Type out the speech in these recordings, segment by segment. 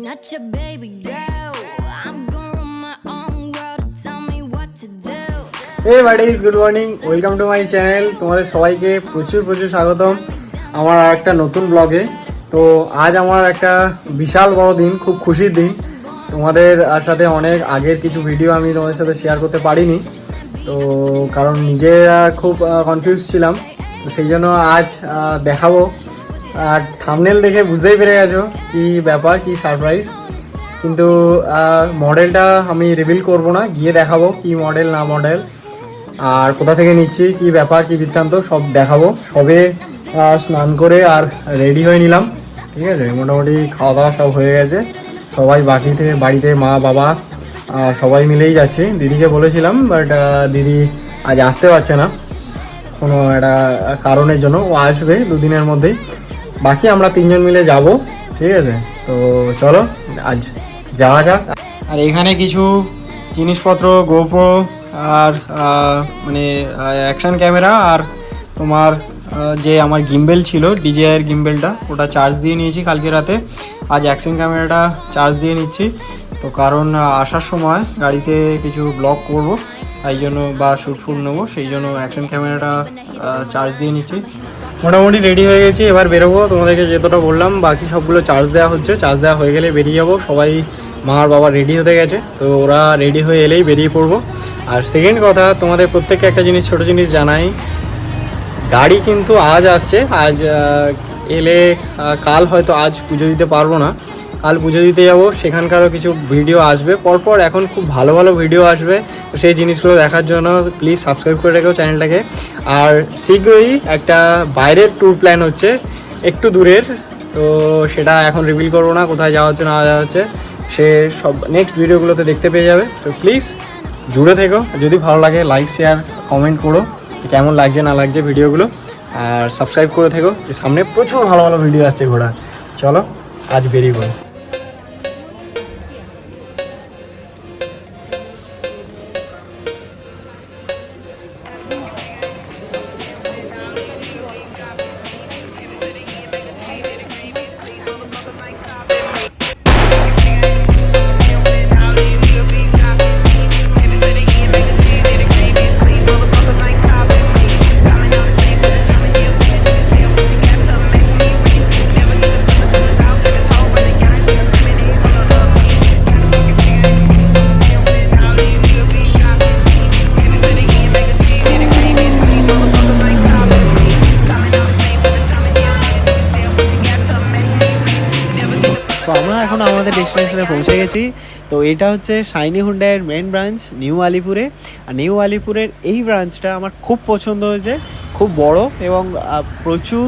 not your baby girl. I'm gonna run my own world. Tell me what to do. Hey buddies, good morning. Welcome to my channel. তোমাদের সবাইকে প্রচুর স্বাগতম আমার একটা নতুন ব্লগে। তো আজ আমার একটা বিশাল বড় দিন, খুব খুশির দিন। তোমাদের সাথে অনেক আগের কিছু ভিডিও আমি তোমাদের সাথে শেয়ার করতে পারিনি, তো কারণ নিজে খুব কনফিউজ ছিলাম। তো সেই জন্য আজ দেখাবো। আর থাম্বনেল দেখে বুঝতেই পেরে গেছো কি ব্যাপার, কি সারপ্রাইজ। কিন্তু মডেলটা আমি রিভিল করব না, গিয়ে দেখাবো কি মডেল না মডেল, আর কোথা থেকে নিচ্ছি, কি ব্যাপার, কি বৃত্তান্ত সব দেখাবো। সবে স্নান করে আর রেডি হয়ে নিলাম, ঠিক আছে। মোটামুটি খাওয়া দাওয়া সব হয়ে গেছে, সবাই বাড়িতে মা বাবা সবাই মিলেই যাচ্ছে। দিদিকে বলেছিলাম, বাট দিদি আজ আসতে পারছে না কোনো একটা কারণের জন্য। ও আসবে দুদিনের মধ্যেই। বাকি আমরা তিনজন মিলে যাব, ঠিক আছে। তো চলো আজ যাওয়া যাক। আর এখানে কিছু জিনিসপত্র, গোপ্রো আর মানে অ্যাকশন ক্যামেরা, আর তোমার যে আমার গিম্বেল ছিল ডিজেআইয়ের গিম্বেলটা, ওটা চার্জ দিয়ে নিয়েছি কালকে রাতে। আজ অ্যাকশন ক্যামেরাটা চার্জ দিয়ে নিচ্ছি। তো কারণ আসার সময় গাড়িতে কিছু ব্লগ করব, তাই জন্য বা শ্যুট নেবো, সেই জন্য অ্যাকশন ক্যামেরাটা চার্জ দিয়ে নিচ্ছি। মোটামুটি রেডি হয়ে গেছি, এবার বেরোবো। তোমাদেরকে যেতটা বললাম বাকি সবগুলো চার্জ দেওয়া হচ্ছে, চার্জ দেওয়া হয়ে গেলে বেরিয়ে যাবো। সবাই মা আর বাবা রেডি হতে গেছে, তো ওরা রেডি হয়ে এলেই বেরিয়ে পড়বো। আর সেকেন্ড কথা, তোমাদের প্রত্যেককে একটা জিনিস, ছোটো জিনিস জানাই, গাড়ি কিন্তু আজ আসছে। আজ এলে কাল হয়তো, আজ পুজো দিতে পারবো না, কাল পুজো দিতে যাবো। সেখানকারও কিছু ভিডিও আসবে পরপর, এখন খুব ভালো ভালো ভিডিও আসবে। তো সেই জিনিসগুলো দেখার জন্য প্লিজ সাবস্ক্রাইব করে রেখো চ্যানেলটাকে। আর শীঘ্রই একটা বাইরের ট্যুর প্ল্যান হচ্ছে, একটু দূরের। তো সেটা এখন রিভিল করবো না, কোথায় যাওয়া হচ্ছে না যাওয়া হচ্ছে, সে সব নেক্সট ভিডিওগুলোতে দেখতে পেয়ে যাবে। তো প্লিজ জুড়ে থেকো, যদি ভালো লাগে লাইক শেয়ার কমেন্ট করো কেমন লাগছে না লাগছে ভিডিওগুলো, আর সাবস্ক্রাইব করে থেকো। সামনে প্রচুর ভালো ভালো ভিডিও আসছে ঘোড়া। চলো আজ বেরিয়ে পড়ো। তো আমরা এখন আমাদের ডেস্টিনেশনে পৌঁছে গেছি। তো এটা হচ্ছে শাইনি হুন্ডাইয়ের মেন ব্রাঞ্চ নিউ আলিপুরে। আর নিউ আলিপুরের এই ব্রাঞ্চটা আমার খুব পছন্দ হয়েছে, খুব বড় এবং প্রচুর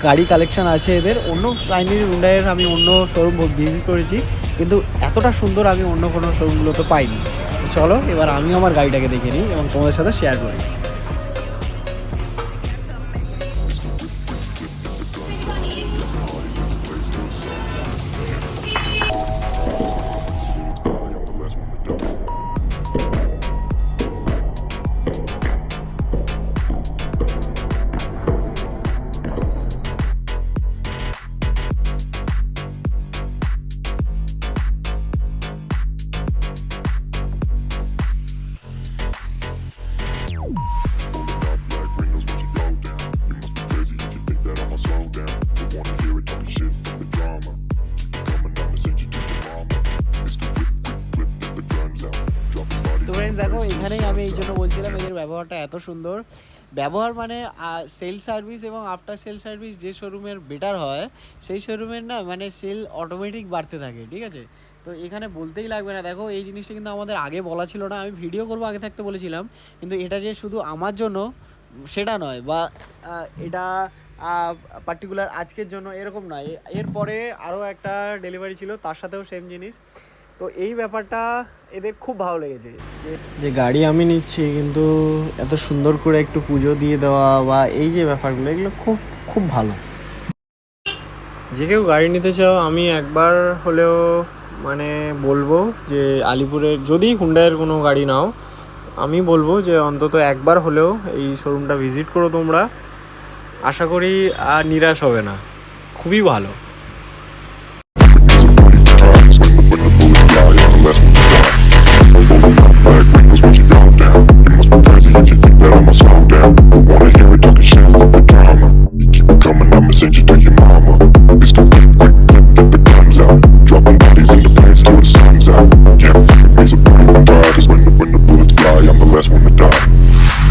গাড়ি কালেকশন আছে এদের। অন্য শাইনি হুন্ডাইয়ের আমি অন্য শোরুম ভিজিট করেছি, কিন্তু এতটা সুন্দর আমি অন্য কোনো শোরুমগুলোতে পাইনি। তো চলো এবার আমি আমার গাড়িটাকে দেখে নিই এবং তোমাদের সাথে শেয়ার করি। দেখো এখানেই আমি এই জন্য বলছিলাম এদের ব্যবহারটা এত সুন্দর। ব্যবহার মানে সেল সার্ভিস এবং আফটার সেল সার্ভিস যে শোরুমের বেটার হয়, সেই শোরুমের না মানে সেল অটোমেটিক বাড়তে থাকে, ঠিক আছে। তো এখানে বলতেই লাগবে না। দেখো এই জিনিসটা কিন্তু আমাদের আগে বলা ছিল না, আমি ভিডিও করবো আগে থাকতে বলেছিলাম, কিন্তু এটা যে শুধু আমার জন্য সেটা নয়, বা এটা পার্টিকুলার আজকের জন্য এরকম নয়। এরপরে আরও একটা ডেলিভারি ছিল, তার সাথেও সেম জিনিস। তো এই ব্যাপারটা এদের খুব ভালো লেগেছে, যে গাড়ি আমি নিচ্ছি কিন্তু এত সুন্দর করে একটু পুজো দিয়ে দেওয়া, বা এই যে ব্যাপারগুলো, এগুলো খুব খুব ভালো। যে কেউ গাড়ি নিতে চাও, আমি একবার হলেও মানে বলবো যে আলিপুরের যদি হুন্ডাইয়ের কোনো গাড়ি নাও, আমি বলবো যে অন্তত একবার হলেও এই শোরুমটা ভিজিট করো তোমরা। আশা করি আর নিরাশ হবে না, খুবই ভালো। windows when you go down. You must be crazy if you think that I'ma slow down. Don't wanna hear it talking shit for the drama. You keep it coming, I'ma send you to your mama. It's too quick, clip, get the guns out. Dropping bodies in the planes till the sun's out. Can't fuck with me, so don't even try. Cause when the bullets fly, I'm the last one to die.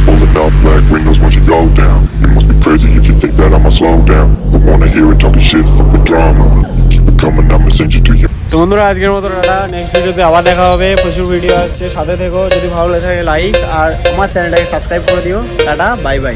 Pulling up black windows once you go down. You must be crazy if you think that I'ma slow down. Don't wanna hear it talking shit for the drama. You keep it coming, I'ma send you to your তো বন্ধুরা আজকের মতো tata, next ভিডিওতে আবার দেখা হবে। প্রচুর video আসছে, সাথে থেকো। যদি ভালো লাগে লাইক আর আমার চ্যানেলটাকে সাবস্ক্রাইব করে দিও। Tata, bye bye.